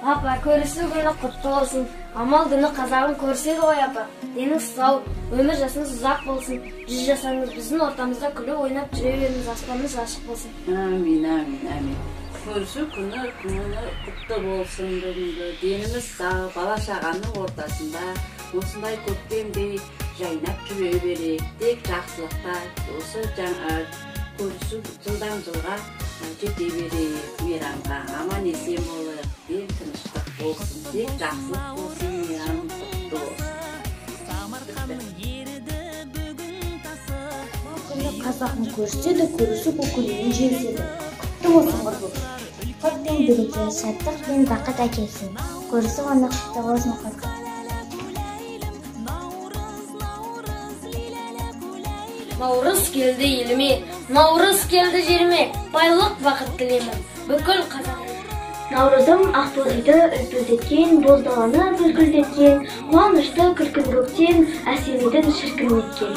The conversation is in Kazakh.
Апа, көрісу күні құтты болсын. Амал күні қазағын көрседі ғой, апа. Деніңіз сау, өмір жасыңыз ұзақ болсын. 100 жасаңыз біздің ортамызда күліп ойнап жүре беріңіз, аспаныңыз ашық болсын. Амин, амин, амин. Көрісу күні құтты болсын бүгінгі. Деніміз сау, бала шағаның ортасында осындай көктемдей жайнап жүре берейік. Тек жақсылықта осы көрісу жылдан жылға жете берейік. Мейрамға аман есен болайық. Ден тыныштық болсын. Тек жақсылық болсын. Мейрам құтты болсын. Қазағын көрсе де көрісу көкірегін желседі. Құтты болсын құрбым. Құт пен береке, шаттық пен бақыт әкелсін. Көрісу ғана құтты болсын құрбым. Наурыз келді еліме, наурыз келді жеріме, байлық бақыт тілеймін бүкіл қазақ. Наурызым ақтоғайды үлпілдеткен, боздаланы бүлкілдеткен, қуанышты күлкін көктен, әсемейдің шіркін еткен.